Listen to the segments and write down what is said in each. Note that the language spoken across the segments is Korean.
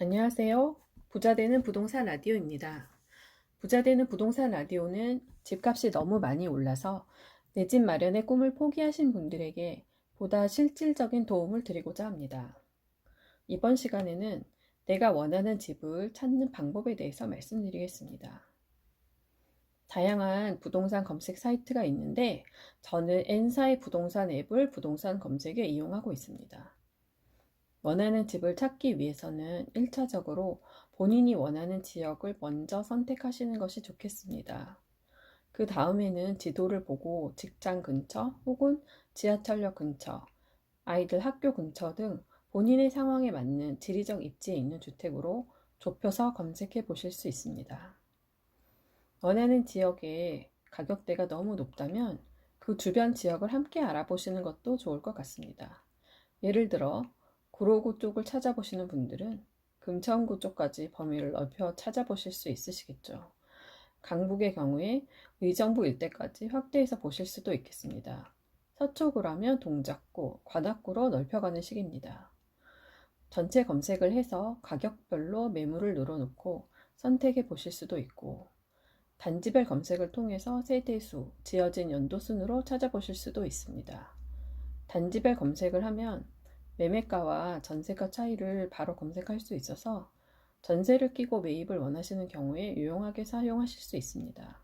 안녕하세요. 부자되는 부동산 라디오입니다. 부자되는 부동산 라디오는 집값이 너무 많이 올라서 내 집 마련의 꿈을 포기하신 분들에게 보다 실질적인 도움을 드리고자 합니다. 이번 시간에는 내가 원하는 집을 찾는 방법에 대해서 말씀드리겠습니다. 다양한 부동산 검색 사이트가 있는데 저는 N사의 부동산 앱을 부동산 검색에 이용하고 있습니다. 원하는 집을 찾기 위해서는 1차적으로 본인이 원하는 지역을 먼저 선택하시는 것이 좋겠습니다. 그 다음에는 지도를 보고 직장 근처 혹은 지하철역 근처, 아이들 학교 근처 등 본인의 상황에 맞는 지리적 입지에 있는 주택으로 좁혀서 검색해 보실 수 있습니다. 원하는 지역의 가격대가 너무 높다면 그 주변 지역을 함께 알아보시는 것도 좋을 것 같습니다. 예를 들어 구로구 쪽을 찾아보시는 분들은 금천구 쪽까지 범위를 넓혀 찾아보실 수 있으시겠죠. 강북의 경우에 의정부 일대까지 확대해서 보실 수도 있겠습니다. 서초구라면 동작구, 관악구로 넓혀가는 식입니다. 전체 검색을 해서 가격별로 매물을 늘어놓고 선택해 보실 수도 있고, 단지별 검색을 통해서 세대수, 지어진 연도 순으로 찾아보실 수도 있습니다. 단지별 검색을 하면 매매가와 전세가 차이를 바로 검색할 수 있어서 전세를 끼고 매입을 원하시는 경우에 유용하게 사용하실 수 있습니다.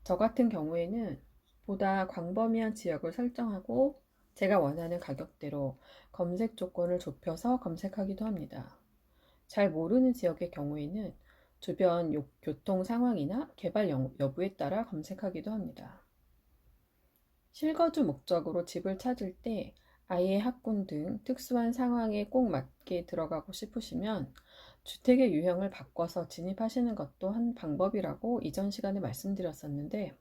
저 같은 경우에는 보다 광범위한 지역을 설정하고 제가 원하는 가격대로 검색 조건을 좁혀서 검색하기도 합니다. 잘 모르는 지역의 경우에는 주변 교통 상황이나 개발 여부에 따라 검색하기도 합니다. 실거주 목적으로 집을 찾을 때 아이의 학군 등 특수한 상황에 꼭 맞게 들어가고 싶으시면 주택의 유형을 바꿔서 진입하시는 것도 한 방법이라고 이전 시간에 말씀드렸었는데,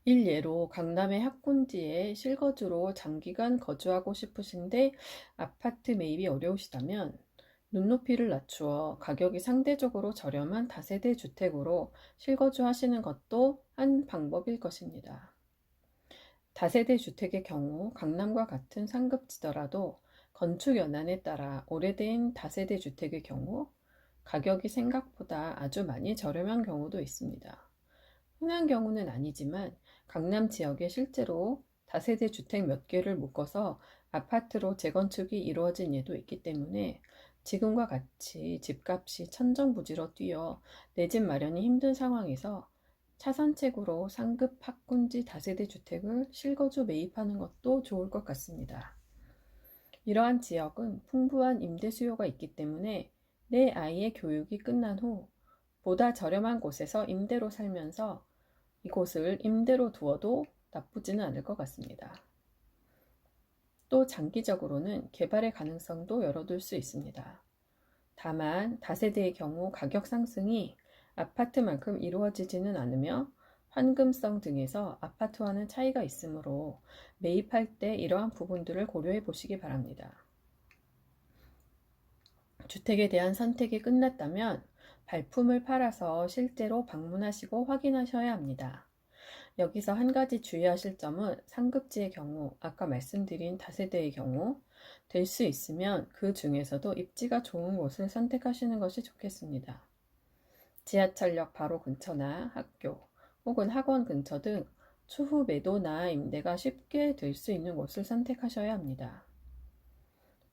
일예로 강남의 학군지에 실거주로 장기간 거주하고 싶으신데 아파트 매입이 어려우시다면 눈높이를 낮추어 가격이 상대적으로 저렴한 다세대 주택으로 실거주하시는 것도 한 방법일 것입니다. 다세대 주택의 경우 강남과 같은 상급지더라도 건축 연한에 따라 오래된 다세대 주택의 경우 가격이 생각보다 아주 많이 저렴한 경우도 있습니다. 흔한 경우는 아니지만 강남 지역에 실제로 다세대 주택 몇 개를 묶어서 아파트로 재건축이 이루어진 예도 있기 때문에 지금과 같이 집값이 천정부지로 뛰어 내 집 마련이 힘든 상황에서 차선책으로 상급 학군지 다세대 주택을 실거주 매입하는 것도 좋을 것 같습니다. 이러한 지역은 풍부한 임대 수요가 있기 때문에 내 아이의 교육이 끝난 후 보다 저렴한 곳에서 임대로 살면서 이곳을 임대로 두어도 나쁘지는 않을 것 같습니다. 또 장기적으로는 개발의 가능성도 열어둘 수 있습니다. 다만 다세대의 경우 가격 상승이 아파트만큼 이루어지지는 않으며 환금성 등에서 아파트와는 차이가 있으므로 매입할 때 이러한 부분들을 고려해 보시기 바랍니다. 주택에 대한 선택이 끝났다면 발품을 팔아서 실제로 방문하시고 확인하셔야 합니다. 여기서 한 가지 주의하실 점은 상급지의 경우, 아까 말씀드린 다세대의 경우 될 수 있으면 그 중에서도 입지가 좋은 곳을 선택하시는 것이 좋겠습니다. 지하철역 바로 근처나 학교 혹은 학원 근처 등 추후 매도나 임대가 쉽게 될 수 있는 곳을 선택하셔야 합니다.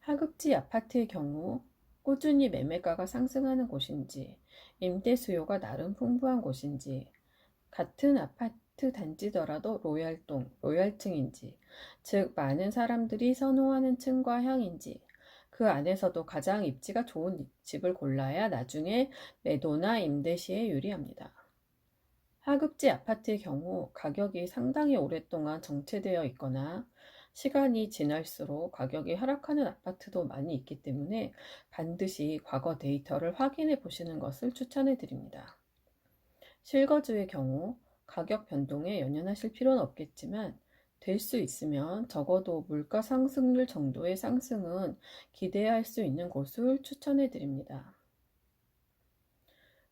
하급지 아파트의 경우 꾸준히 매매가가 상승하는 곳인지, 임대 수요가 나름 풍부한 곳인지, 같은 아파트 단지더라도 로얄동, 로얄층인지, 즉 많은 사람들이 선호하는 층과 향인지, 그 안에서도 가장 입지가 좋은 집을 골라야 나중에 매도나 임대 시에 유리합니다. 하급지 아파트의 경우 가격이 상당히 오랫동안 정체되어 있거나 시간이 지날수록 가격이 하락하는 아파트도 많이 있기 때문에 반드시 과거 데이터를 확인해 보시는 것을 추천해 드립니다. 실거주의 경우 가격 변동에 연연하실 필요는 없겠지만 될 수 있으면 적어도 물가 상승률 정도의 상승은 기대할 수 있는 곳을 추천해 드립니다.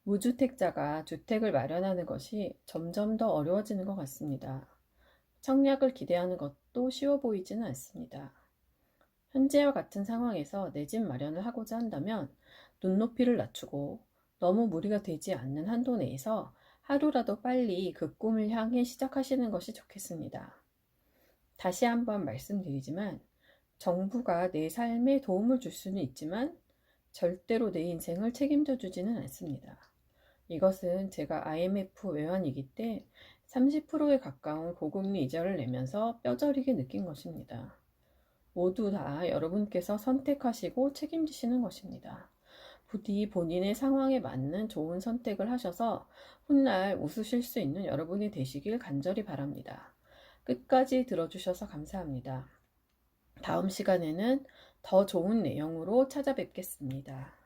무주택자가 주택을 마련하는 것이 점점 더 어려워지는 것 같습니다. 청약을 기대하는 것도 쉬워 보이지는 않습니다. 현재와 같은 상황에서 내 집 마련을 하고자 한다면 눈높이를 낮추고 너무 무리가 되지 않는 한도 내에서 하루라도 빨리 그 꿈을 향해 시작하시는 것이 좋겠습니다. 다시 한번 말씀드리지만 정부가 내 삶에 도움을 줄 수는 있지만 절대로 내 인생을 책임져 주지는 않습니다. 이것은 제가 IMF 외환위기 때 30%에 가까운 고금리 이자를 내면서 뼈저리게 느낀 것입니다. 모두 다 여러분께서 선택하시고 책임지시는 것입니다. 부디 본인의 상황에 맞는 좋은 선택을 하셔서 훗날 웃으실 수 있는 여러분이 되시길 간절히 바랍니다. 끝까지 들어주셔서 감사합니다. 다음 시간에는 더 좋은 내용으로 찾아뵙겠습니다.